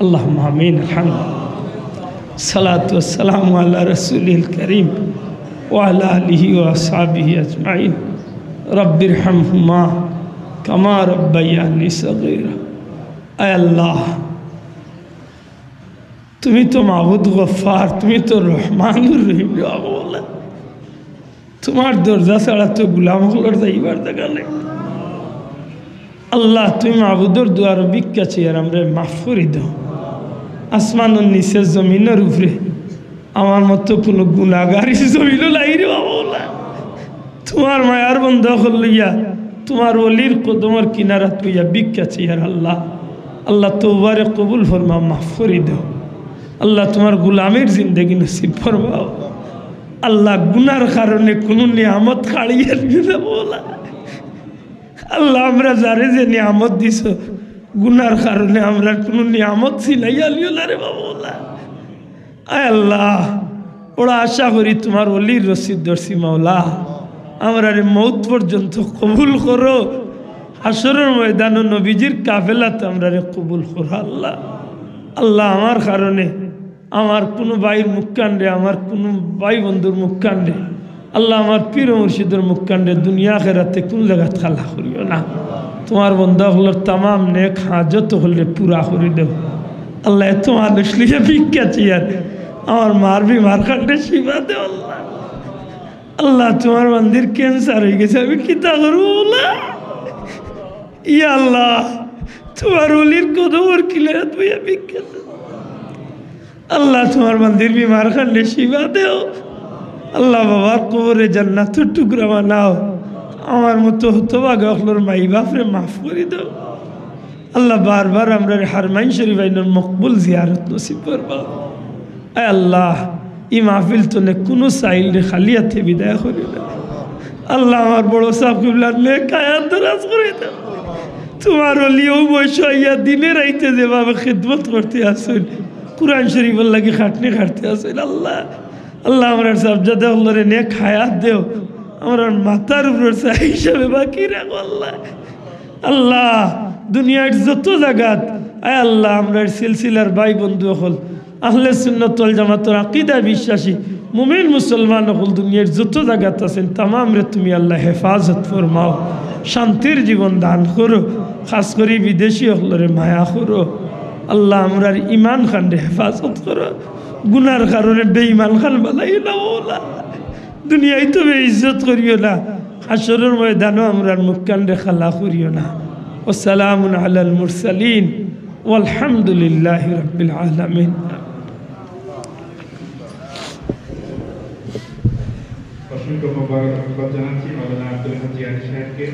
اللهم آمين الحمد الصلاة والسلام على رسوله الكريم وعلى آله وأصحابه أجمعين رب ارحمهما كما ربياني صغيرا اے اللہ تمہیں تو معبود غفار تمہیں تو رحمان الرحیم بولا تمہار درجہ سڑا تو غلام গুলোর যাইবার জায়গা নেই আল্লাহ তুমি মাবুদর দুয়ার বিক্কাছে আর আমরা মাফ করে দাও আসমানের নিচে জমিনের উপরে আমার মতো কোনো গুনাহগারী জমিনও নাই রে বাবা তোমার মায়ার বন্ধ হলিয়া তোমার ওলির কদমের কিনারা তুইয়া বিক্কাছে আর আল্লাহ আল্লাহ তওবারে কবুল ফরমা মাফ করে দাও আল্লাহ তোমার গোলামের জিন্দেগি নসিব ফরমাও আল্লাহ গুনার কারণে কোনো নিয়ামত খাড়িয়ে দিলে বলা আল্লাহ আমরা যারে যে নিয়ামত দিছ গুনার কারণে আমরা কোনো নিয়ামত ছিলাই আলিও না রে বাবা আয় আল্লাহ ওরা আশা করি তোমার ওলির রসিদ দর্শি মাওলা আমরা রে মৌত পর্যন্ত কবুল করো হাসরের ময়দান নবীজির কাফেলাতে আমরা রে কবুল করো আল্লাহ আল্লাহ আমার কারণে আমার কোনো ভাইয়ের মুখ কাণ্ডে আমার কোনো ভাই বন্ধুর মুখ কাণ্ডে আল্লাহ আমার পীর মুর্শিদের মুখ কাণ্ডে দুনিয়া খেরাতে কোন জায়গায় খালা করিও না তোমার বন্ধা হলোর তামাম নেক হাজত হলে পুরা করে দেও আল্লাহ এত মানুষ লিখে ভিক্ষাছি আর আমার মার বিমার কাণ্ডে শিবা দেও আল্লাহ আল্লাহ তোমার মন্দির ক্যান্সার হয়ে গেছে আমি কি তা করবো বলা ইয়া আল্লাহ তোমার অলির কদমর কিলারাত বইয়া ভিক্ষাছি আল্লাহ তোমার মন্দির বিমার কাণ্ডে শিবা দেও আল্লাহ বাবার কবরে জান্নাতের টুকরা বানাও আমার মতো হতভাগা হলোর মাই বাপরে মাফ করে দাও আল্লাহ বারবার আমরা হারমাইন শরীফ আইনের মকবুল জিয়ারত নসিব করবা আয় আল্লাহ ই মাহফিল তো নে কোনো সাইল রে খালি হাতে বিদায় করি না আল্লাহ আমার বড় সাহেব কিবলার নেক হায়াত দরাজ করে দাও তোমার ওলিও বয়স হইয়া দিনে রাইতে যেভাবে খিদমত করতে আসুন কুরআন শরীফের লাগি খাটনি খাটতে আসুন আল্লাহ আল্লাহ আমরা সাবজাদা আল্লাহরে নেক হায়াত দেও আমরা মাথার উপর হিসাবে বাকি রাখো আল্লাহ আল্লাহ দুনিয়ার যত জায়গাত আয় আল্লাহ আমরা সিলসিলার ভাই বন্ধু হল আহলে সুন্নাত ওয়াল জামাতের আকীদা বিশ্বাসী মুমিন মুসলমান হল দুনিয়ার যত জায়গাত আছেন तमाम রে তুমি আল্লাহ হেফাজত ফরমাও শান্তির জীবন দান করো খাস করে বিদেশি হলরে মায়া করো আল্লাহ আমরার ঈমান খান্ডে হেফাজত করো গুনার কারণে বেঈমান খান বানাইও না ওলা দুনিয়ায় তো বেইজ্জত করিও না হাসরের ময়দানও আমরার মুখ কান্ডে খালা করিও না ওয়াসসালামু আলাল মুরসালিন ওয়ালহামদুলিল্লাহি রাব্বিল আলামিন অসংখ্য মোবারকবাদ জানাচ্ছি মাওলানা আব্দুল হাজি আলী সাহেবকে